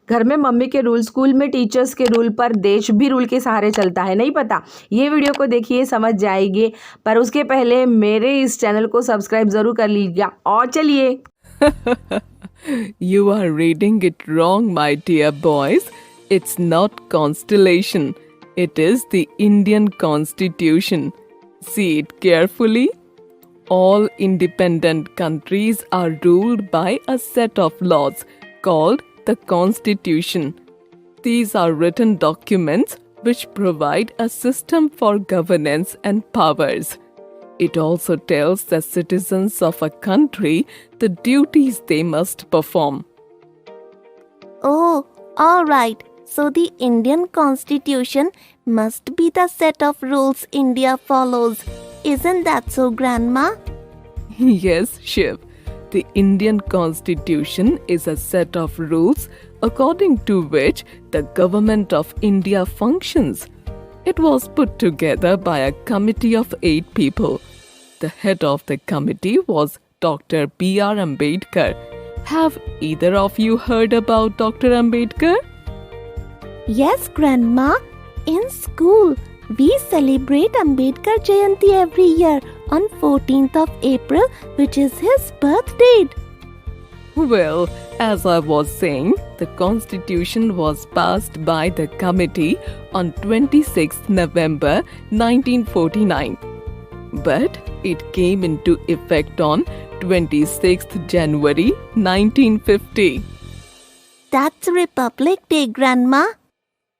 घर में मम्मी के रूल, स्कूल में टीचर्स के रूल, पर देश भी रूल के सहारे चलता है, नहीं पता? ये वीडियो को देखिए, समझ जाएंगे। पर उसके पहले मेरे इस चैनल को सब्सक्राइब ज़रूर कर लीजिएगा। और चलिए। You are reading it wrong, my dear boys. It's not constellation. It is the Indian Constitution. See it carefully. All independent countries are ruled by a set of laws called the Constitution. These are written documents which provide a system for governance and powers. It also tells the citizens of a country the duties they must perform. Oh, all right. So the Indian Constitution must be the set of rules India follows. Isn't that so, Grandma? Yes, Shiv. The Indian Constitution is a set of rules according to which the government of India functions. It was put together by a committee of 8 people. The head of the committee was Dr. B.R. Ambedkar. Have either of you heard about Dr. Ambedkar? Yes, Grandma. In school, we celebrate Ambedkar Jayanti every year on 14th of April, which is his birth date. Well, as I was saying, the constitution was passed by the committee on 26th November 1949. But it came into effect on 26th January 1950. That's Republic Day, Grandma.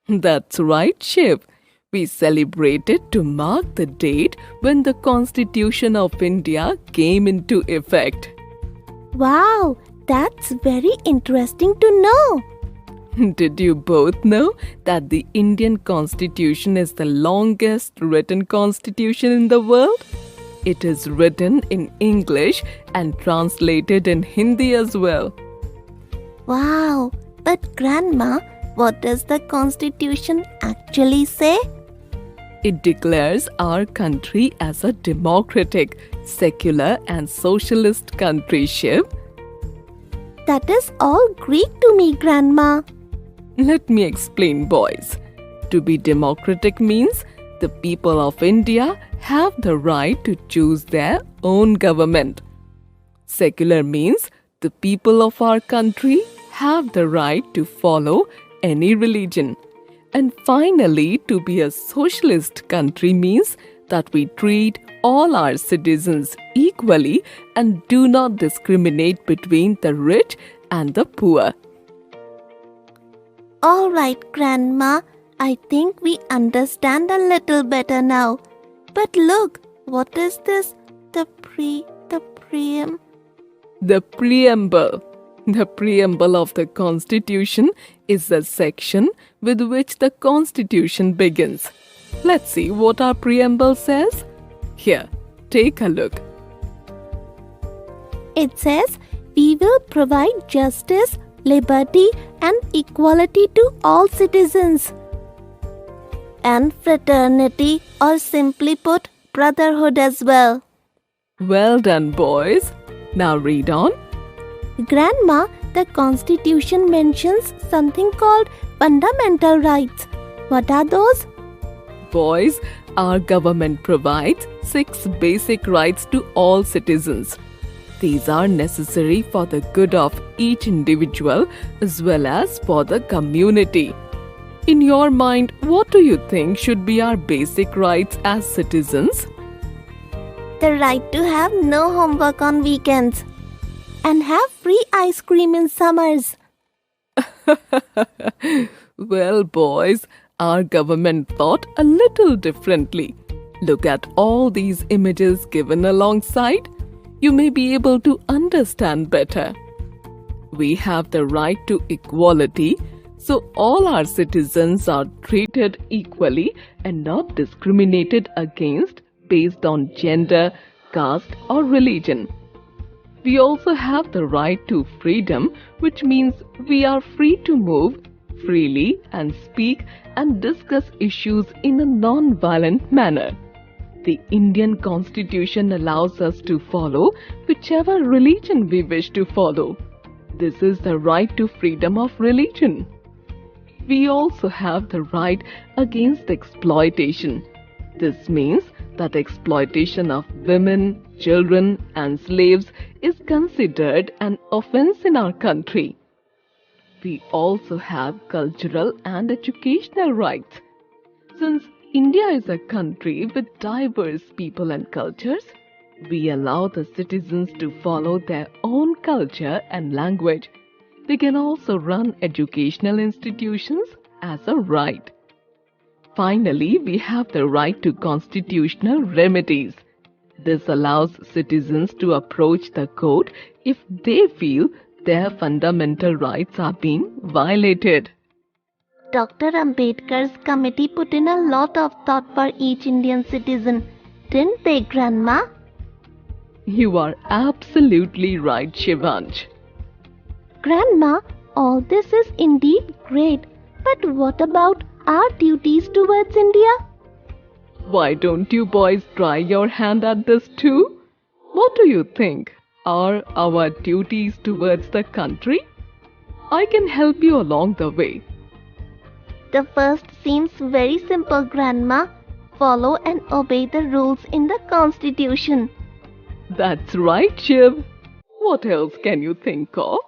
That's right, Shiv. We celebrate it to mark the date when the Constitution of India came into effect. Wow, that's very interesting to know. Did you both know that the Indian Constitution is the longest written constitution in the world? It is written in English and translated in Hindi as well. Wow, but Grandma, what does the Constitution actually say? It declares our country as a democratic, secular and socialist country, Shiv. That is all Greek to me, Grandma. Let me explain, boys. To be democratic means the people of India have the right to choose their own government. Secular means the people of our country have the right to follow any religion. And finally, to be a socialist country means that we treat all our citizens equally and do not discriminate between the rich and the poor. All right, Grandma. I think we understand a little better now. But look, what is this? The preamble. The preamble. The preamble of the Constitution is the section with which the Constitution begins. Let's see what our preamble says. Here, take a look. It says, we will provide justice, liberty and equality to all citizens. And fraternity, or simply put, brotherhood as well. Well done, boys. Now read on. Grandma, the Constitution mentions something called fundamental rights. What are those? Boys, our government provides 6 basic rights to all citizens. These are necessary for the good of each individual as well as for the community. In your mind, what do you think should be our basic rights as citizens? The right to have no homework on weekends and have free ice cream in summers. Well, boys, our government thought a little differently. Look at all these images given alongside. You may be able to understand better. We have the right to equality, so all our citizens are treated equally and not discriminated against based on gender, caste or religion. We also have the right to freedom, which means we are free to move freely and speak and discuss issues in a non-violent manner. The Indian Constitution allows us to follow whichever religion we wish to follow. This is the right to freedom of religion. we also have the right against exploitation. This means that exploitation of women, children, and slaves is considered an offense in our country. We also have cultural and educational rights. Since India is a country with diverse people and cultures, we allow the citizens to follow their own culture and language. They can also run educational institutions as a right. Finally, we have the right to constitutional remedies. This allows citizens to approach the court if they feel their fundamental rights are being violated. Dr. Ambedkar's committee put in a lot of thought for each Indian citizen, didn't they, Grandma? You are absolutely right, Shivansh. Grandma, all this is indeed great, but what about our duties towards India? Why don't you boys try your hand at this too? What do you think are our duties towards the country? I can help you along the way. The first seems very simple, Grandma. Follow and obey the rules in the Constitution. That's right, Shiv. What else can you think of?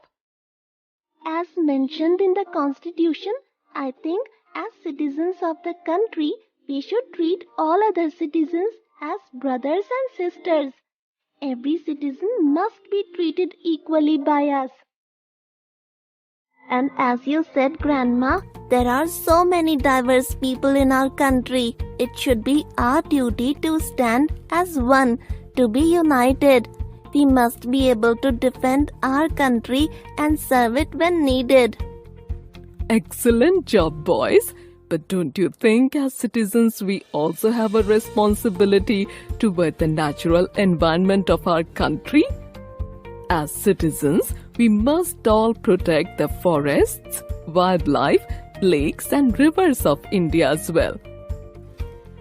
As mentioned in the Constitution, I think as citizens of the country, we should treat all other citizens as brothers and sisters. Every citizen must be treated equally by us. And as you said, Grandma, there are so many diverse people in our country. It should be our duty to stand as one, to be united. We must be able to defend our country and serve it when needed. Excellent job, boys. But don't you think as citizens we also have a responsibility toward the natural environment of our country? As citizens, we must all protect the forests, wildlife, lakes and rivers of India as well.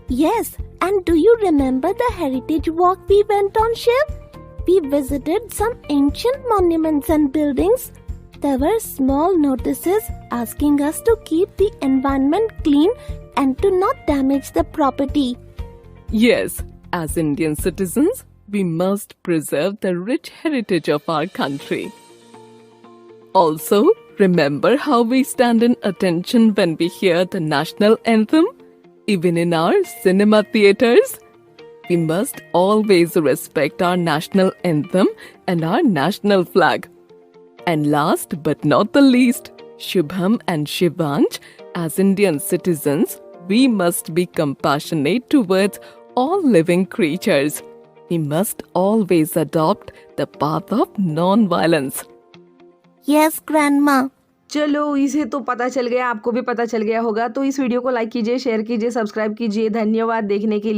Yes, and do you remember the heritage walk we went on, Shiv? We visited some ancient monuments and buildings. There were small notices asking us to keep the environment clean and to not damage the property. Yes, as Indian citizens, we must preserve the rich heritage of our country. Also, remember how we stand in attention when we hear the national anthem? Even in our cinema theaters? We must always respect our national anthem and our national flag. And last but not the least, Shubham and Shivansh, as Indian citizens, we must be compassionate towards all living creatures. We must always adopt the path of non-violence. Yes, Grandma. चलो, इसे तो पता चल गया, आपको भी पता चल गया होगा। तो इस वीडियो को लाइक कीजिए, शेयर कीजिए, सब्सक्राइब कीजिए। धन्यवाद देखने के लिए।